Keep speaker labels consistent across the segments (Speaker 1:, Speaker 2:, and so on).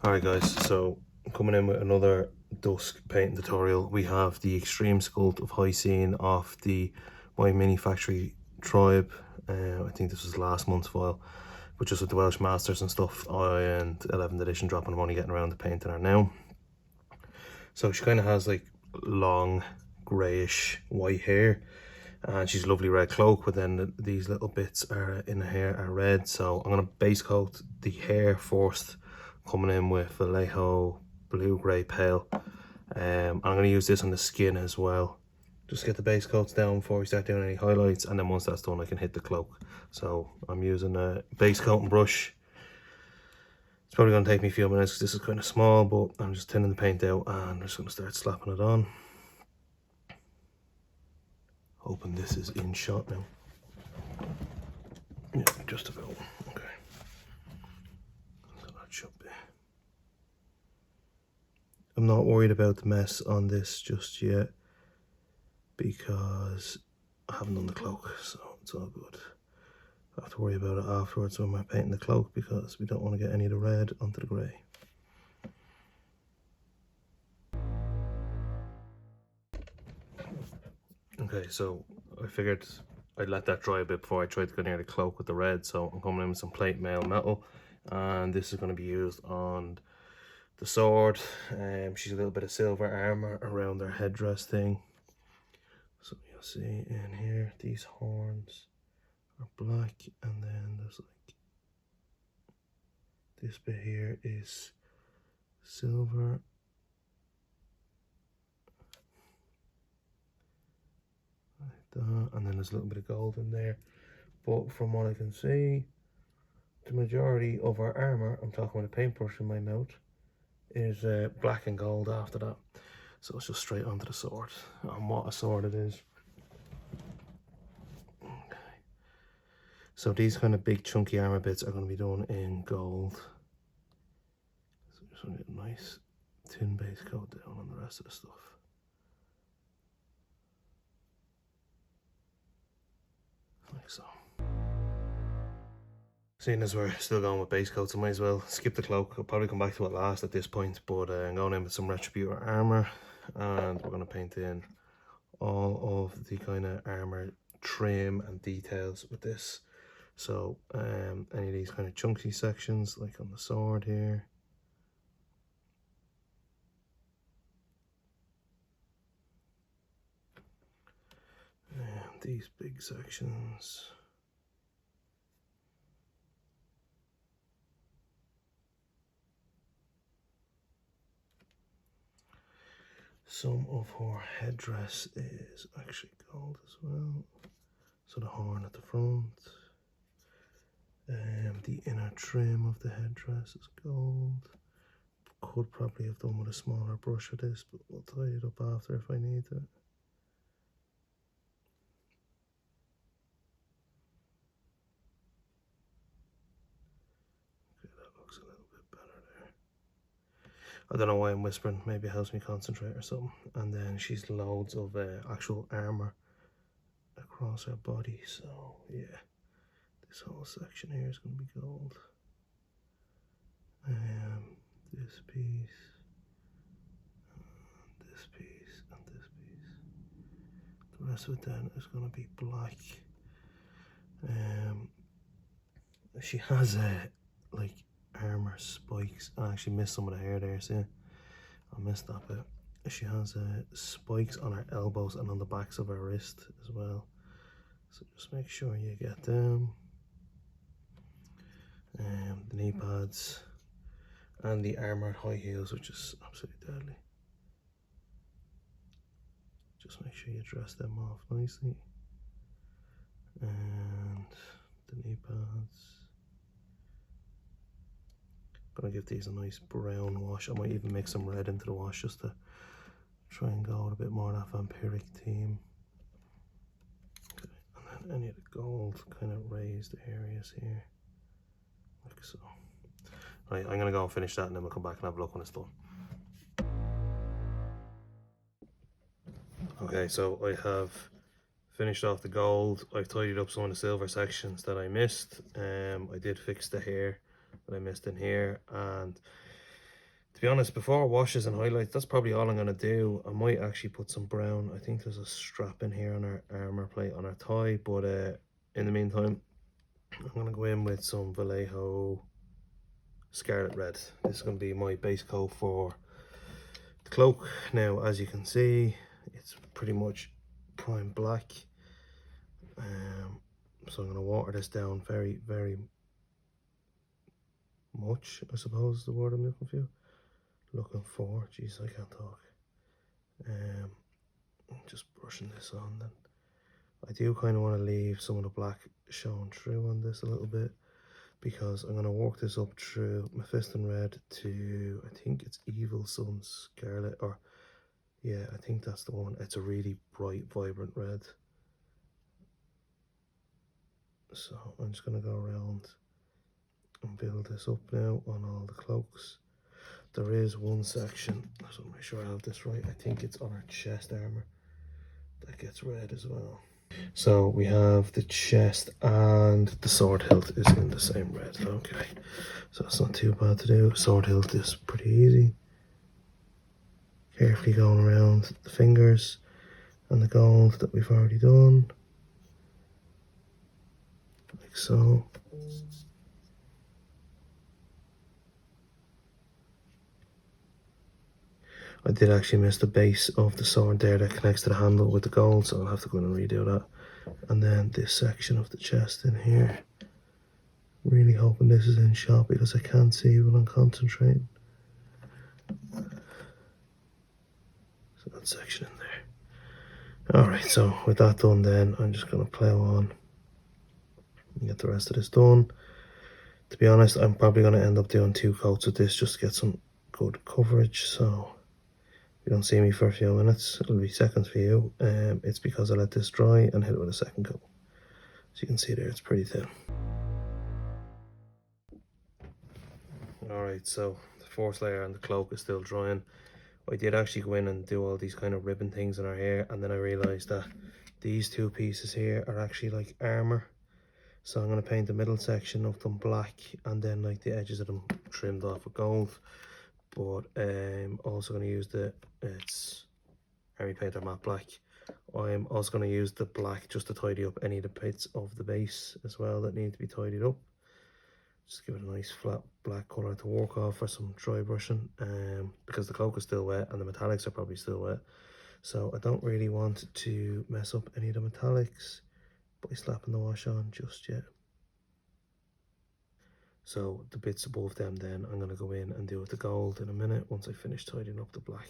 Speaker 1: Alright guys, so coming in with another dusk painting tutorial. We have the extreme sculpt of Hysene off the My Mini Factory Tribe. I think this was last month's file, but just with the Welsh Masters and stuff, and 11th edition dropping. I'm only getting around to painting her now. So she kind of has like long greyish white hair, and she's a lovely red cloak, but then these little bits are in the hair are red. So I'm going to base coat the hair first, coming in with Vallejo blue grey pale. I'm going to use this on the skin as well, just get the base coats down before we start doing any highlights, and then once that's done I can hit the cloak. So I'm using a base coating brush. It's probably going to take me a few minutes because this is kind of small, but I'm just tinning the paint out and I'm just going to start slapping it on. Hoping this is in shot now. Yeah, just about. Okay. So that should be. I'm not worried about the mess on this just yet because I haven't done the cloak, so it's all good. I have to worry about it afterwards when we're painting the cloak because we don't want to get any of the red onto the grey. Okay, so I figured I'd let that dry a bit before I tried to go near the cloak with the red, so I'm coming in with some plate mail metal, and this is going to be used on the sword. She's a little bit of silver armor around her headdress thing. So you'll see in here, these horns are black, and then there's like this bit here is silver. And then there's a little bit of gold in there, but from what I can see, the majority of our armor, I'm talking with a paintbrush in my mouth, is black and gold after that. So it's just straight onto the sword, and what a sword it is. Okay. So these kind of big chunky armor bits are going to be done in gold. So just want to get a nice thin base coat down on the rest of the stuff. Like so. Seeing as we're still going with base coats, I might as well skip the cloak. I'll probably come back to it last at this point, but I'm going in with some Retributor armor, and we're going to paint in all of the kind of armor trim and details with this. So any of these kind of chunky sections, like on the sword here, and these big sections. Some of her headdress is actually gold as well. So the horn at the front. The inner trim of the headdress is gold. Could probably have done with a smaller brush for this, but we'll tie it up after if I need it. Okay, that looks a little bit better there. I don't know why I'm whispering, maybe it helps me concentrate or something. And then she's loads of actual armor across her body, so yeah, this whole section here is going to be gold. This piece, and this piece, and this piece. The rest of it then is going to be black. She has like armor spikes. I actually missed some of the hair there, see? I missed that bit. She has spikes on her elbows and on the backs of her wrist as well. So just make sure you get them. The knee pads and the armored high heels, which is absolutely deadly. Just make sure you dress them off nicely. And the knee pads. Gonna give these a nice brown wash. I might even mix some red into the wash just to try and go with a bit more of that vampiric theme. Okay, and then any of the gold kind of raised areas here, like so. Right, I'm gonna go and finish that, and then we'll come back and have a look when it's done. Okay, so I have finished off the gold. I've tidied up some of the silver sections that I missed. I did fix the hair that I missed in here, and To be honest, before washes and highlights, that's probably all I'm going to do. I might actually put some brown. I think there's a strap in here on our armor plate on our tie, but in the meantime, I'm going to go in with some Vallejo Scarlet Red. This is going to be my base coat for the cloak. Now, as you can see, it's pretty much prime black. So I'm going to water this down very, very much, I suppose is the word I'm looking for. Jeez, I can't talk. Just brushing this on then. I do kind of want to leave some of the black showing through on this a little bit, because I'm going to work this up through Mephiston Red to, I think it's Evil Sun Scarlet, or yeah, I think that's the one. It's a really bright, vibrant red. So I'm just going to go around and build this up now on all the cloaks. There is one section, so make sure I have this right. I think it's on our chest armor that gets red as well. So we have the chest and the sword hilt is in the same red. Okay, so it's not too bad to do. Sword hilt is pretty easy. Carefully going around the fingers and the gold that we've already done, like so. I did actually miss the base of the sword there that connects to the handle with the gold, so I'll have to go in and redo that. And then this section of the chest in here. Really hoping this is in shot because I can't see when I'm concentrating. So that section in there. Alright, so with that done then, I'm just going to plow on and get the rest of this done. To be honest, I'm probably going to end up doing 2 coats of this just to get some good coverage. So if you don't see me for a few minutes, it'll be seconds for you. It's because I let this dry and hit it with a second coat. As you can see there, it's pretty thin. Alright, so the first layer and the cloak is still drying. I did actually go in and do all these kind of ribbon things in our hair, and then I realised that these 2 pieces here are actually like armour. So I'm going to paint the middle section of them black, and then like the edges of them trimmed off with gold. But I'm also going to use it's Army Painter matte black. I'm also going to use the black just to tidy up any of the bits of the base as well that need to be tidied up. Just give it a nice flat black colour to work off for some dry brushing, because the cloak is still wet and the metallics are probably still wet. So I don't really want to mess up any of the metallics by slapping the wash on just yet. So the bits above them then I'm going to go in and do with the gold in a minute once I finish tidying up the black.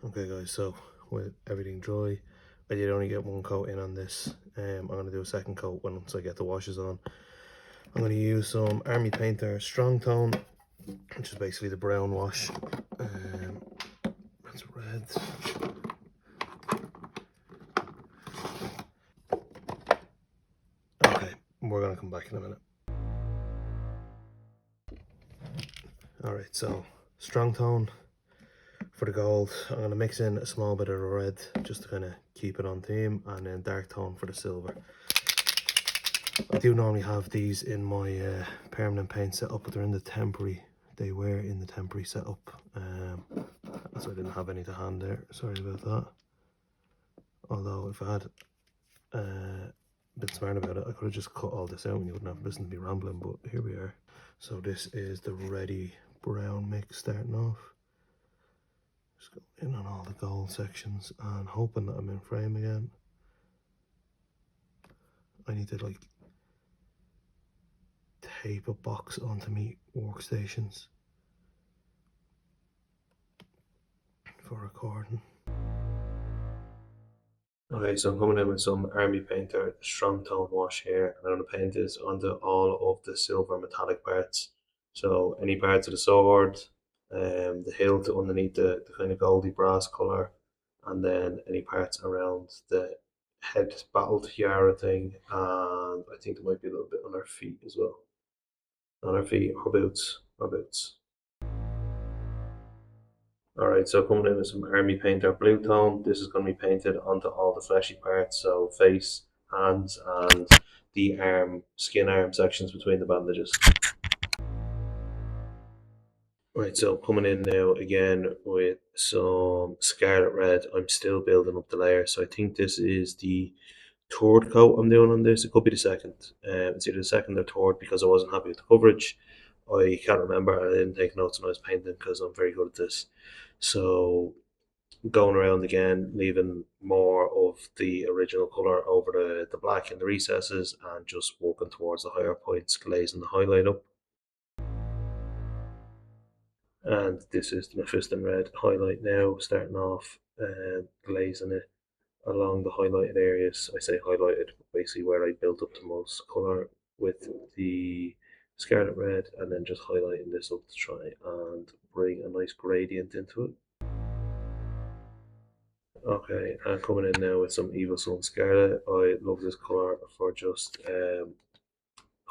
Speaker 1: Okay guys, so with everything dry, I did only get 1 coat in on this. I'm going to do a second coat once I get the washes on. I'm going to use some Army Painter Strong Tone, which is basically the brown wash. That's red. Okay, we're going to come back in a minute. Alright, so Strong Tone for the gold. I'm going to mix in a small bit of the red just to kind of keep it on theme, and then Dark Tone for the silver. I do normally have these in my permanent paint setup, but they're in the temporary. They were in the temporary setup, so I didn't have any to hand there. Sorry about that. Although if I had been smart about it, I could have just cut all this out and you wouldn't have listened to me rambling, but here we are. So this is the ready brown mix starting off. Just go in on all the gold sections and hoping that I'm in frame again. I need to like tape a box onto me workstations for recording. Okay, so I'm coming in with some Army Painter Strong Tone wash here, and I'm going to paint this onto all of the silver metallic parts. So any parts of the sword, the hilt underneath the kind of goldy brass colour, and then any parts around the head battle tiara thing, and I think there might be a little bit on our feet as well. On our feet or boots, Alright, so coming in with some Army Painter Blue Tone. This is going to be painted onto all the fleshy parts, so face, hands, and the skin arm sections between the bandages. Right, so coming in now again with some Scarlet Red. I'm still building up the layer, so I think this is the third coat I'm doing on this. It could be the second. It's either the second or third because I wasn't happy with the coverage. I can't remember. I didn't take notes when I was painting because I'm very good at this. So going around again, leaving more of the original colour over the black in the recesses and just working towards the higher points, glazing the highlight up. And this is the Mephiston Red highlight now, starting off glazing it along the highlighted areas. I say highlighted, basically where I built up the most colour with the Scarlet Red, and then just highlighting this up to try and bring a nice gradient into it. Okay, and coming in now with some Evil Sun Scarlet. I love this colour for just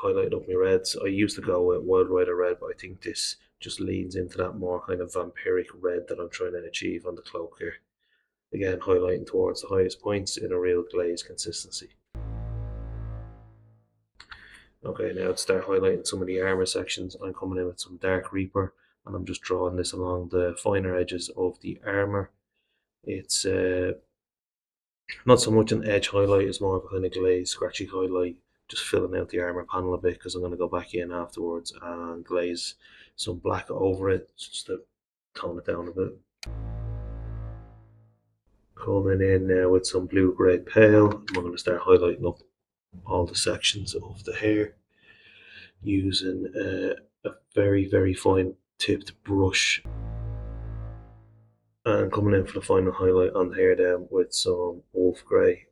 Speaker 1: highlighting up my reds. I used to go with Wild Rider Red, but I think this just leans into that more kind of vampiric red that I'm trying to achieve on the cloak here. Again, highlighting towards the highest points in a real glaze consistency. Okay, now to start highlighting some of the armor sections, I'm coming in with some Dark Reaper, and I'm just drawing this along the finer edges of the armor. It's not so much an edge highlight, it's more of a kind of glaze, scratchy highlight, just filling out the armor panel a bit because I'm going to go back in afterwards and glaze some black over it just to tone it down a bit. Coming in now with some blue grey pale, and we're going to start highlighting up all the sections of the hair using a very fine tipped brush, and coming in for the final highlight on the hair down with some wolf grey,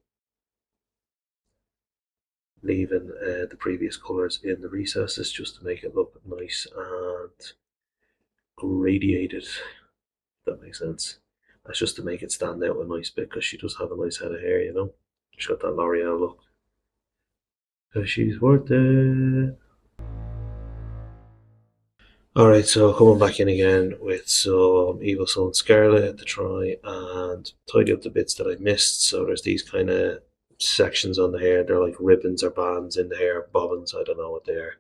Speaker 1: leaving the previous colours in the recesses just to make it look nice and gradiated, if that makes sense. That's just to make it stand out a nice bit because she does have a nice head of hair, you know. She's got that L'Oreal look. Because she's worth it. Alright, so coming back in again with some Evil Sun Scarlet to try and tidy up the bits that I missed. So there's these kind of sections on the hair. They're like ribbons or bands in the hair, bobbins, I don't know what they are,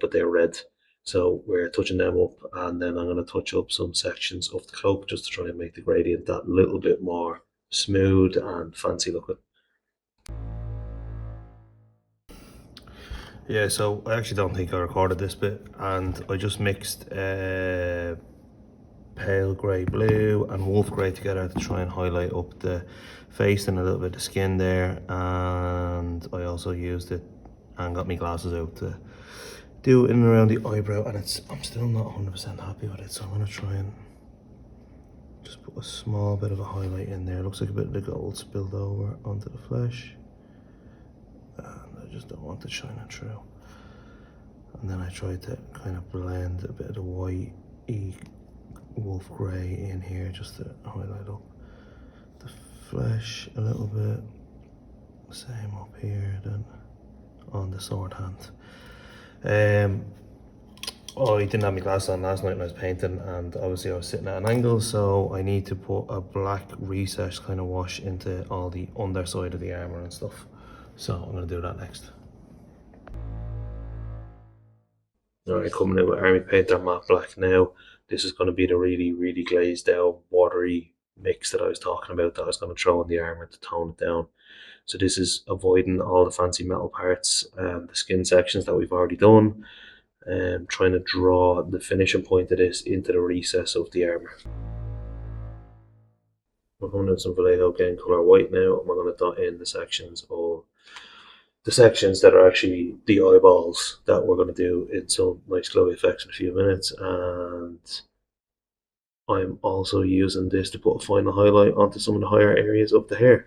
Speaker 1: but they're red. So we're touching them up, and then I'm going to touch up some sections of the cloak just to try and make the gradient that little bit more smooth and fancy looking. Yeah, so I actually don't think I recorded this bit, and I just mixed pale grey blue and wolf grey together to try and highlight up the face and a little bit of skin there, and I also used it and got my glasses out to do it in and around the eyebrow, and I'm still not 100% happy with it, so I'm going to try and just put a small bit of a highlight in there. It looks like a bit of the gold spilled over onto the flesh, and I just don't want to shine it through. And then I tried to kind of blend a bit of the white wolf grey in here just to highlight up the flesh a little bit. Same up here then on the sword hand. I didn't have my glasses on last night when I was painting, and obviously I was sitting at an angle, so I need to put a black recess kind of wash into all the underside of the armour and stuff. So I'm going to do that next. Alright, coming in with Army Painter Matte Black now. This is going to be the really glazed out, watery mix that I was talking about that I was going to throw in the armour to tone it down. So this is avoiding all the fancy metal parts and the skin sections that we've already done, and trying to draw the finishing point of this into the recess of the armour. We're going to do some Vallejo Gain Colour White now, and we're going to dot in the sections that are actually the eyeballs that we're going to do in some nice glowy effects in a few minutes. And I'm also using this to put a final highlight onto some of the higher areas of the hair.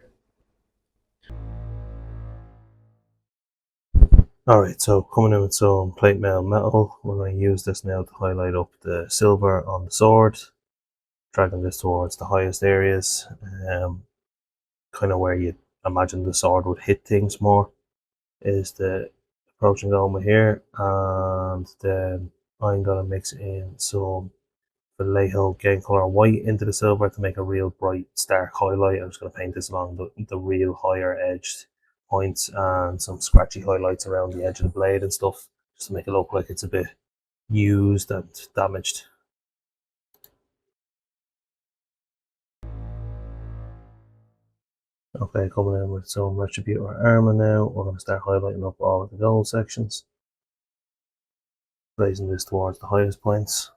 Speaker 1: Alright, so coming in with some plate mail metal, we're going to use this now to highlight up the silver on the sword, dragging this towards the highest areas, kind of where you imagine the sword would hit things more is the approach and going with here. And then I'm going to mix in some Vallejo Gain Colour White into the silver to make a real bright stark highlight. I'm just going to paint this along the real higher edged points and some scratchy highlights around the edge of the blade and stuff, just to make it look like it's a bit used and damaged. Okay, coming in with some Retributor armor now. We're going to start highlighting up all of the gold sections, placing this towards the highest points.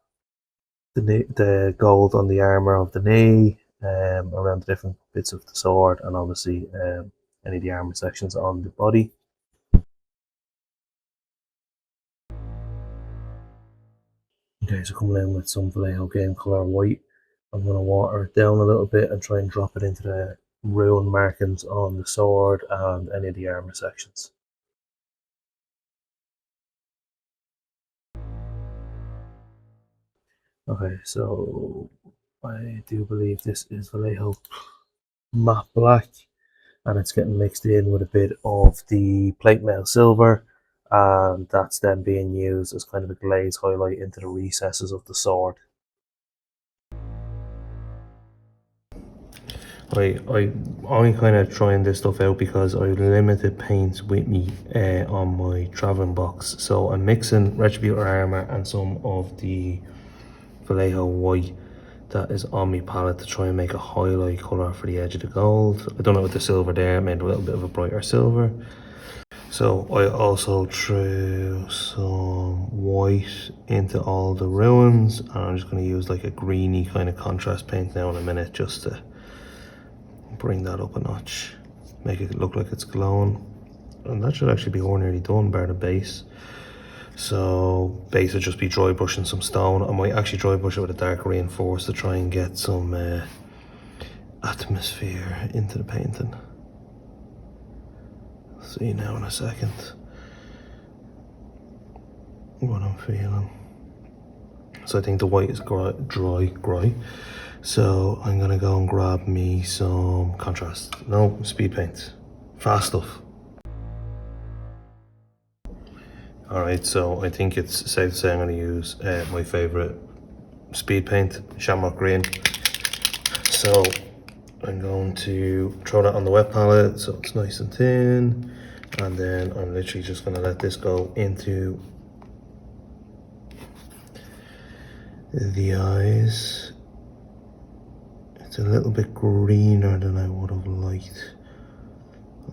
Speaker 1: The gold on the armor of the knee, around the different bits of the sword, and obviously any of the armor sections on the body. Okay, so coming in with some Vallejo game color white. I'm going to water it down a little bit and try and drop it into the rune markings on the sword and any of the armor sections. Okay, so I do believe this is Vallejo matte black, and it's getting mixed in with a bit of the plate mail silver, and that's then being used as kind of a glaze highlight into the recesses of the sword. I'm kind of trying this stuff out because I have limited paints with me on my traveling box, so I'm mixing Retributor armor and some of the Vallejo white that is on my palette to try and make a highlight colour for the edge of the gold. I done it with the silver there, made a little bit of a brighter silver. So I also threw some white into all the ruins, and I'm just going to use like a greeny kind of contrast paint now in a minute just to bring that up a notch, make it look like it's glowing. And that should actually be all nearly done, bar the base. So base will just be dry brushing some stone. I might actually dry brush it with a dark reinforce to try and get some atmosphere into the painting. See now in a second what I'm feeling. So I think the white is dry. So I'm gonna go and grab me some contrast. No, speed paint. Fast stuff. Alright, so I think it's safe to say I'm gonna use my favourite speed paint, Shamrock Green. So I'm going to throw that on the wet palette so it's nice and thin, and then I'm literally just gonna let this go into the eyes. It's a little bit greener than I would have liked,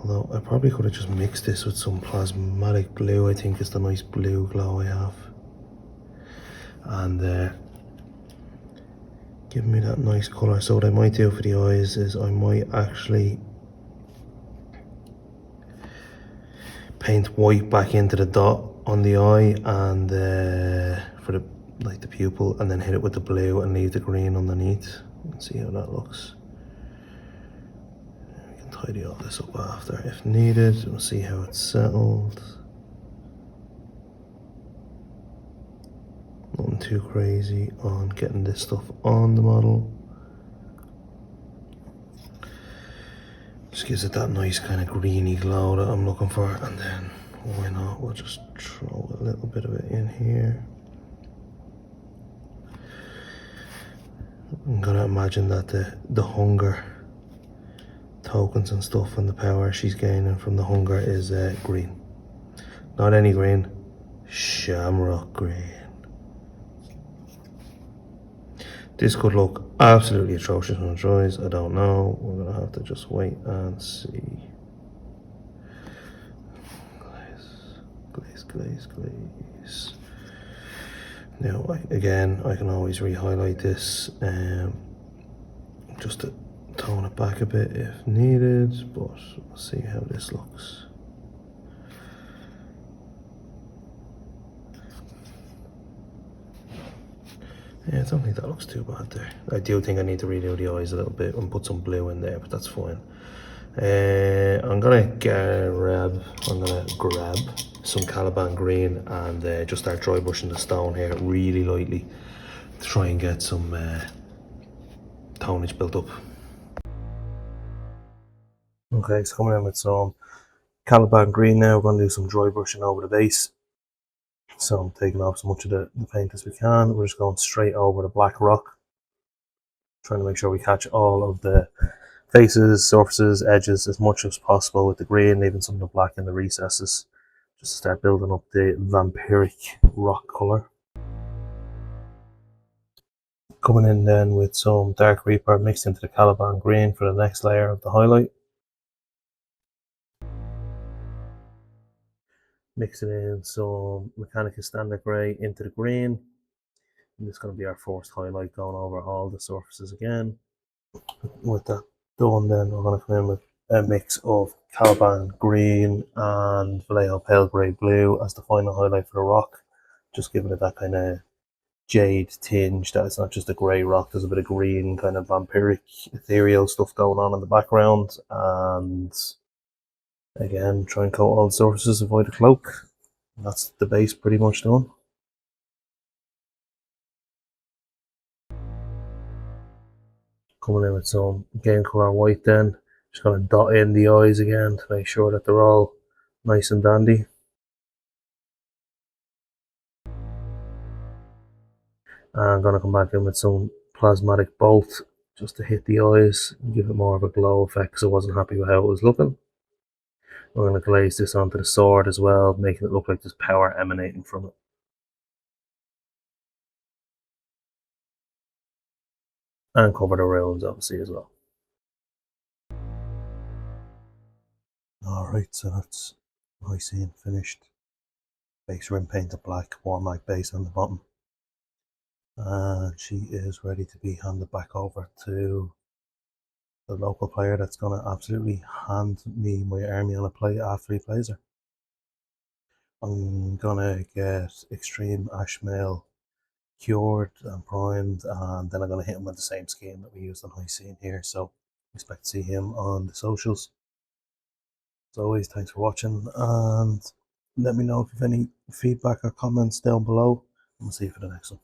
Speaker 1: although I probably could have just mixed this with some plasmatic blue. I think it's the nice blue glow I have, and give me that nice colour. So what I might do for the eyes is I might actually paint white back into the dot on the eye and for the pupil, and then hit it with the blue and leave the green underneath and see how that looks. We can tidy all this up after if needed. We'll see how it's settled. Nothing too crazy on getting this stuff on the model. Just gives it that nice kind of greeny glow that I'm looking for, and then why not, we'll just throw a little bit of it in here. I'm gonna imagine that the hunger tokens and stuff and the power she's gaining from the hunger is green. Not any green, Shamrock Green. This could look absolutely atrocious when it dries, I don't know. We're gonna have to just wait and see. Glaze. Now, again, I can always re-highlight this just to tone it back a bit if needed, but we'll see how this looks. Yeah, I don't think that looks too bad there. I do think I need to redo the eyes a little bit and put some blue in there, but that's fine. I'm gonna grab some Caliban green and just start dry brushing the stone here really lightly to try and get some tonage built up. Okay, so coming in with some Caliban green now. We're going to do some dry brushing over the base. So I'm taking off as much of the paint as we can. We're just going straight over the black rock, trying to make sure we catch all of the faces, surfaces, edges as much as possible with the green, leaving some of the black in the recesses, just to start building up the vampiric rock colour. Coming in then with some Dark Reaper mixed into the Caliban green for the next layer of the highlight. Mixing in some Mechanica Standard Grey into the green. And this is going to be our first highlight, going over all the surfaces again. With that done, then we're going to come in with a mix of Caliban green and Vallejo Pale Grey Blue as the final highlight for the rock. Just giving it that kind of jade tinge, that it's not just a grey rock, there's a bit of green, kind of vampiric, ethereal stuff going on in the background. And again, try and coat all the surfaces, avoid the cloak. That's the base pretty much done. Coming in with some game colour white then. Just going to dot in the eyes again to make sure that they're all nice and dandy. And I'm going to come back in with some plasmatic bolt just to hit the eyes and give it more of a glow effect because I wasn't happy with how it was looking. We're going to glaze this onto the sword as well, making it look like there's power emanating from it. And cover the runes obviously as well. Alright, so that's Hysene finished. Base rim painted black, Warmachine base on the bottom. And she is ready to be handed back over to the local player that's going to absolutely hand me my army on a plate after he plays her. I'm going to get Extreme Ashmail cured and primed, and then I'm going to hit him with the same scheme that we used on Hysene here, so expect to see him on the socials. As always, thanks for watching, and let me know if you have any feedback or comments down below, and we'll see you for the next one.